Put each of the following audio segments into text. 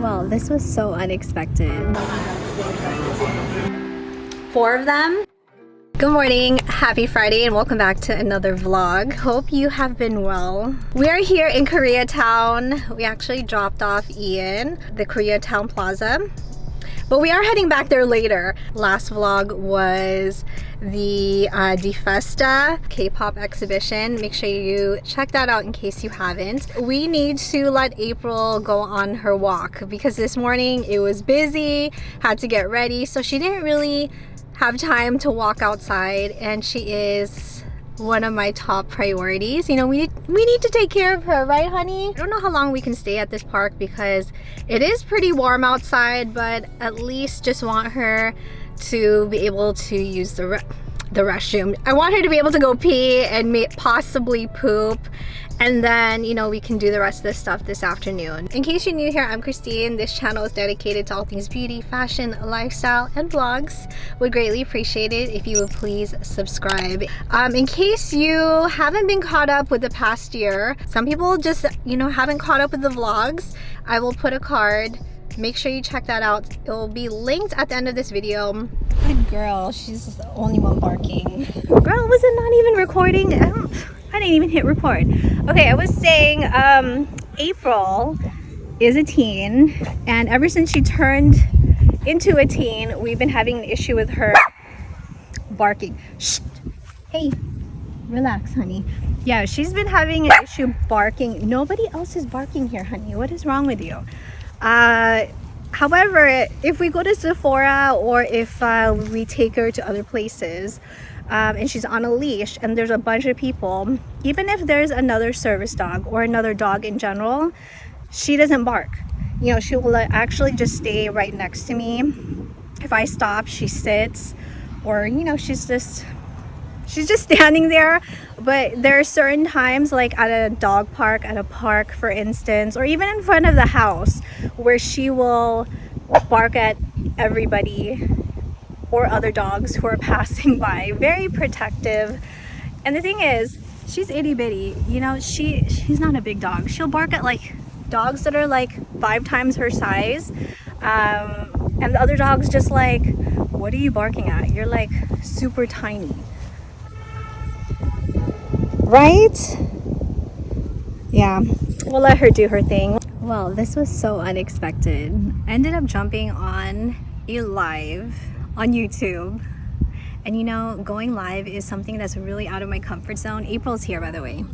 Well, this was so unexpected. 4 of them. Good morning, happy Friday, and welcome back to another vlog. Hope you have been well. We are here in Koreatown. We actually dropped off Ian, the Koreatown Plaza, but we are heading back there later. Last vlog was the Festa K-pop exhibition. Make sure you check that out in case you haven't. We need to let April go on her walk because this morning it was busy, had to get ready, so she didn't really have time to walk outside, and she is one of my top priorities. You know, we need to take care of her, right honey? I don't know how long we can stay at this park because it is pretty warm outside, but at least just want her to be able to use the restroom. I want her to be able to go pee and possibly poop, and then, you know, we can do the rest of this stuff this afternoon. In case you're new here, I'm Christine. This channel is dedicated to all things beauty, fashion, lifestyle, and vlogs. Would greatly appreciate it if you would please subscribe. In case you haven't been caught up with the past year, some people just, you know, haven't caught up with the vlogs, I will put a card. Make sure you check that out. It will be linked at the end of this video. Good girl, she's the only one barking. Girl, was it not even recording? I didn't even hit record. Okay, I was saying April is a teen, and ever since she turned into a teen, we've been having an issue with her barking. Shh. Hey, relax, honey. Yeah, she's been having an issue barking. Nobody else is barking here, honey. What is wrong with you? However, if we go to Sephora or if we take her to other places, and she's on a leash and there's a bunch of people, even if there's another service dog or another dog in general, she doesn't bark. You know, she will actually just stay right next to me. If I stop, she sits, or, you know, she's just standing there. But there are certain times, like at a dog park, at a park for instance, or even in front of the house, where she will bark at everybody or other dogs who are passing by. Very protective. And the thing is, she's itty bitty, you know, she's not a big dog. She'll bark at like dogs that are like 5 times her size, and the other dog's just like, what are you barking at? You're like super tiny, right? Yeah, we'll let her do her thing. Well, this was so unexpected. I ended up jumping on a live on YouTube, and you know, going live is something that's really out of my comfort zone. April's here, by the way.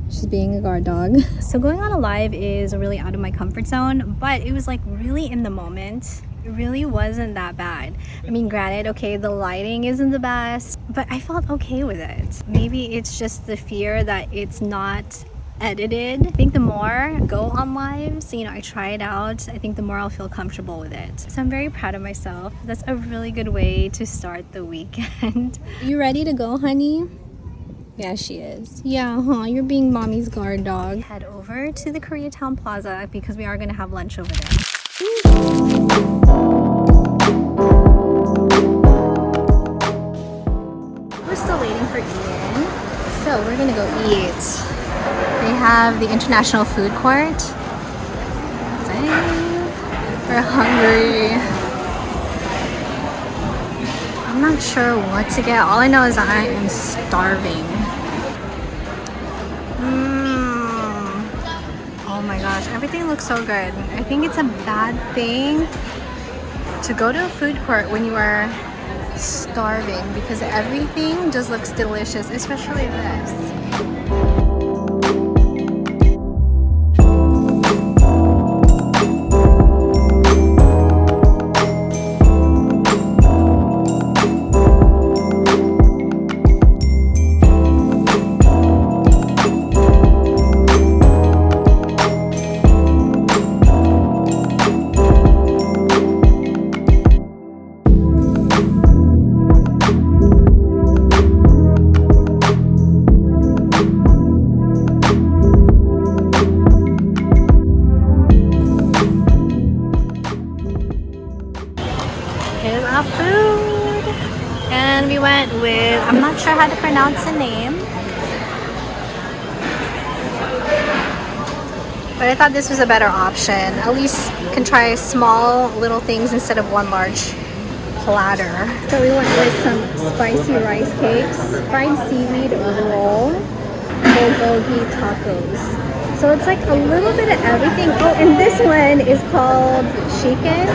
She's being a guard dog. So going on a live is really out of my comfort zone, but it was like really in the moment. It really wasn't that bad. I mean, granted, okay, the lighting isn't the best, but I felt okay with it. Maybe it's just the fear that it's not edited. I think the more I go on lives, you know, I try it out, I think the more I'll feel comfortable with it. So I'm very proud of myself. That's a really good way to start the weekend. You ready to go, honey? Yeah, she is. Yeah, huh? You're being mommy's guard dog. Head over to the Koreatown Plaza because we are gonna have lunch over there. We're still waiting for Ian, so we're gonna go eat. They have the International Food Court. Dang, we're hungry. I'm not sure what to get. All I know is I am starving. Oh my gosh, everything looks so good. I think it's a bad thing to go to a food court when you are starving because everything just looks delicious, especially this. Here's our food. And we went with, I'm not sure how to pronounce the name, But I thought this was a better option. At least you can try small little things instead of one large platter. So we went with some spicy rice cakes, fried seaweed roll, bulgogi tacos. So it's like a little bit of everything. Oh, and this one is called chicken.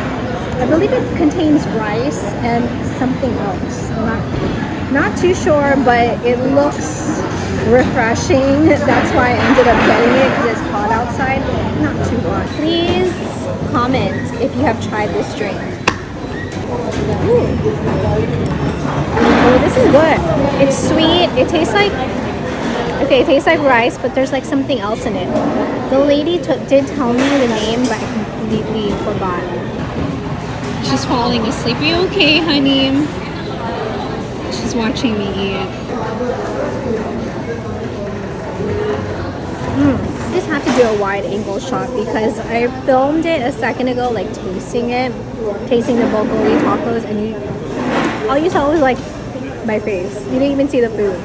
I believe it contains rice and something else. I'm not too sure, but it looks refreshing. That's why I ended up getting it, because it's hot outside. Not too hot. Please comment if you have tried this drink. Ooh. Oh, this is good. It's sweet. It tastes like, okay, it tastes like rice, but there's like something else in it. The lady did tell me the name, but I completely forgot. She's falling asleep. Are you okay, honey? She's watching me eat. I just have to do a wide angle shot because I filmed it a second ago, like tasting the bulgogi tacos, and all you saw was like my face. You didn't even see the food.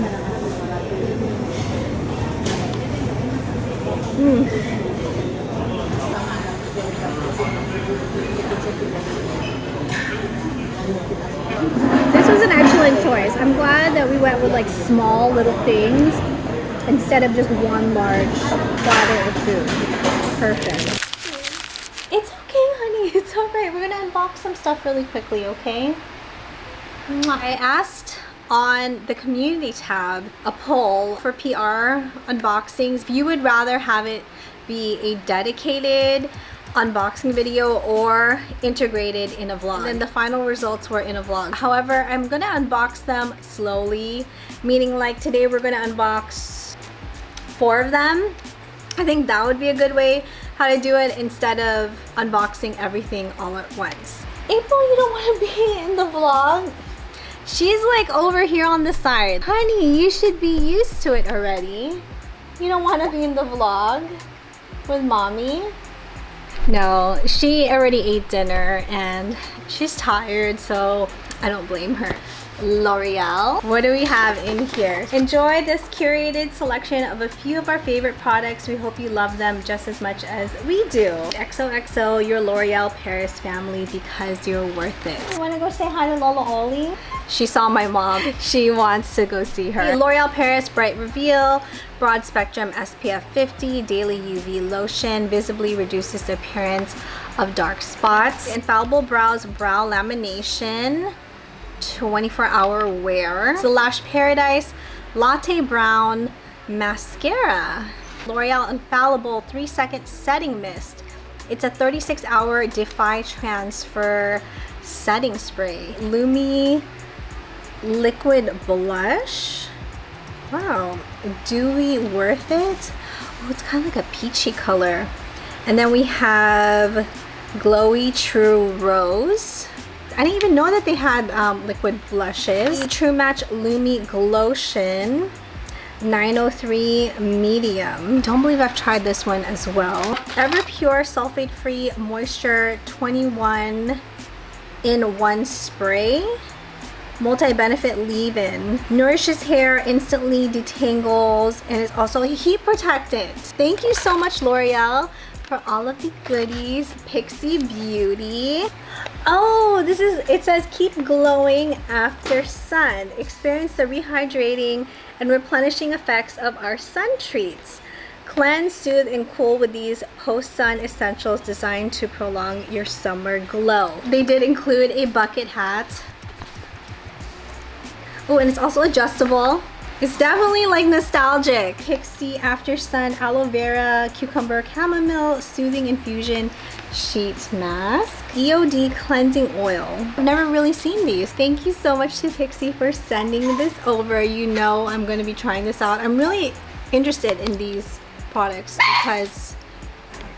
This was an excellent choice. I'm glad that we went with like small little things instead of just one large platter of food. Perfect. It's okay, honey. It's alright. We're gonna unbox some stuff really quickly, okay? I asked on the community tab a poll for PR unboxings. If you would rather have it be a dedicated unboxing video or integrated in a vlog, and then the final results were in a vlog. However, I'm gonna unbox them slowly, meaning like today we're gonna unbox 4 of them. I think that would be a good way how to do it instead of unboxing everything all at once. April, you don't want to be in the vlog? She's like over here on the side. Honey, you should be used to it already. You don't want to be in the vlog with mommy? No, she already ate dinner and she's tired, so I don't blame her. L'Oreal. What do we have in here? Enjoy this curated selection of a few of our favorite products. We hope you love them just as much as we do. XOXO, your L'Oreal Paris family, because you're worth it. You wanna go say hi to Lola Oli? She saw my mom. She wants to go see her. L'Oreal Paris Bright Reveal, broad spectrum SPF 50, daily UV lotion, visibly reduces the appearance of dark spots. Infallible Brows Brow Lamination, 24-hour wear. The Lash Paradise Latte Brown Mascara. L'Oreal Infallible 3-second setting mist. It's a 36-hour defy transfer setting spray. Lumi liquid blush. Wow, dewy worth it. Oh, it's kind of like a peachy color. And then we have Glowy True Rose. I didn't even know that they had liquid blushes. True Match Lumi Glotion 903 Medium. Don't believe I've tried this one as well. Everpure Sulfate Free Moisture 21 in 1 spray. Multi-benefit leave-in. Nourishes hair, instantly detangles, and is also heat protectant. Thank you so much, L'Oreal, for all of the goodies. Pixie Beauty. Oh, it says keep glowing after sun. Experience the rehydrating and replenishing effects of our sun treats. Cleanse, soothe, and cool with these post-sun essentials designed to prolong your summer glow. They did include a bucket hat. Oh, and it's also adjustable. It's definitely like nostalgic. Pixie After Sun Aloe Vera Cucumber Chamomile Soothing Infusion Sheet Mask. EOD Cleansing Oil. I've never really seen these. Thank you so much to Pixie for sending this over. You know I'm going to be trying this out. I'm really interested in these products because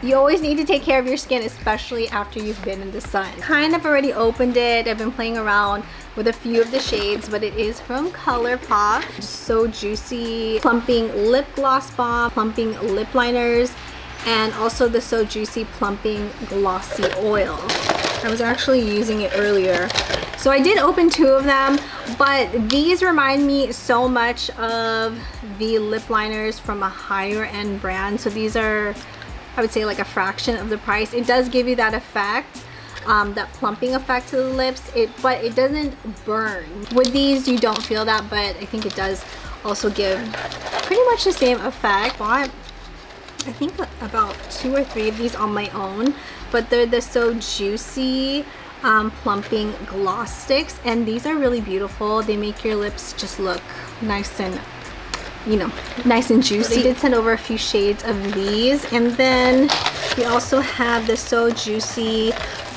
you always need to take care of your skin, especially after you've been in the sun. Kind of already opened it. I've been playing around with a few of the shades, but it is from ColourPop. So juicy plumping lip gloss balm, plumping lip liners, and also the So Juicy plumping glossy oil. I was actually using it earlier. So I did open 2 of them, but these remind me so much of the lip liners from a higher end brand. So these are I would say like a fraction of the price. It does give you that effect, that plumping effect to the lips, but it doesn't burn. With these you don't feel that, but I think it does also give pretty much the same effect. Bought I think about 2 or 3 of these on my own, but they're the So Juicy plumping gloss sticks, and these are really beautiful. They make your lips just look nice and, you know, nice and juicy. They did send over a few shades of these, and then we also have the So Juicy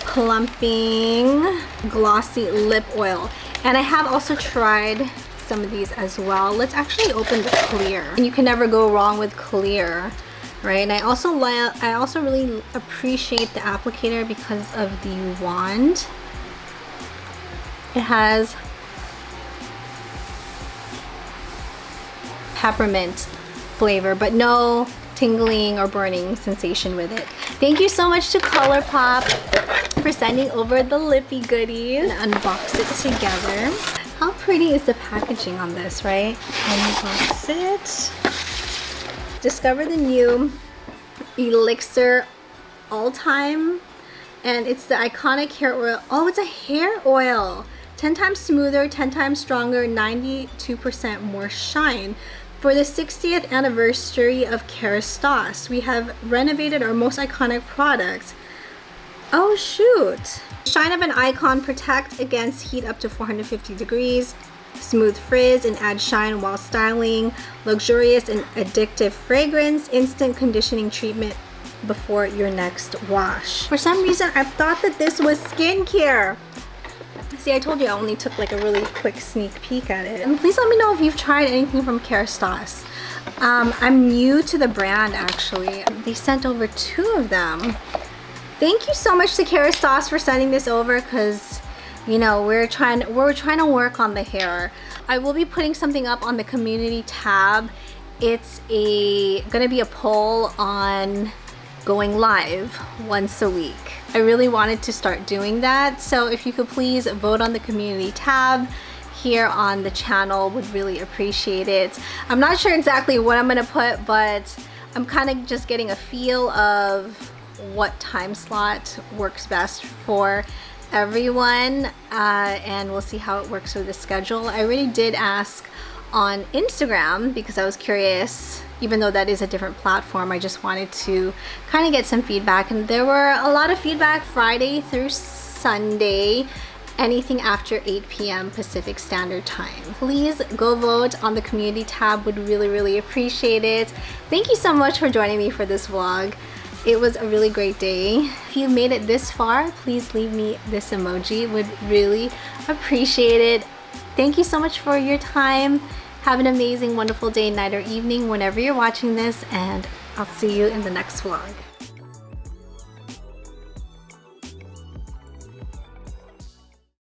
plumping glossy lip oil, and I have also tried some of these as well. Let's actually open the clear, and you can never go wrong with clear, right? And I also really appreciate the applicator because of the wand. It has peppermint flavor, but no tingling or burning sensation with it. Thank you so much to ColourPop for sending over the lippy goodies. And unbox it together. How pretty is the packaging on this, right? Unbox it. Discover the new Elixir All-Time, and it's the iconic hair oil. Oh, it's a hair oil. 10 times smoother, 10 times stronger, 92% more shine. For the 60th anniversary of Kerastase, we have renovated our most iconic products. Oh shoot! Shine of an icon, protect against heat up to 450 degrees. Smooth frizz and add shine while styling. Luxurious and addictive fragrance. Instant conditioning treatment before your next wash. For some reason, I thought that this was skincare. See, I told you I only took like a really quick sneak peek at it. And please let me know if you've tried anything from Kerastase. I'm new to the brand actually. They sent over 2 of them. Thank you so much to Kerastase for sending this over, because you know, we're trying to work on the hair. I will be putting something up on the community tab. It's gonna be a poll on going live once a week. I really wanted to start doing that, so if you could please vote on the community tab here on the channel, would really appreciate it. I'm not sure exactly what I'm gonna put, but I'm kind of just getting a feel of what time slot works best for everyone, and we'll see how it works with the schedule. I already did ask on Instagram because I was curious, even though that is a different platform. I just wanted to kind of get some feedback, and there were a lot of feedback Friday through Sunday, anything after 8 p.m. Pacific Standard Time. Please go vote on the community tab, would really appreciate it. Thank you so much for joining me for this vlog. It was a really great day. If you made it this far, please leave me this emoji. Would really appreciate it. Thank you so much for your time. Have an amazing, wonderful day, night, or evening whenever you're watching this, and I'll see you in the next vlog.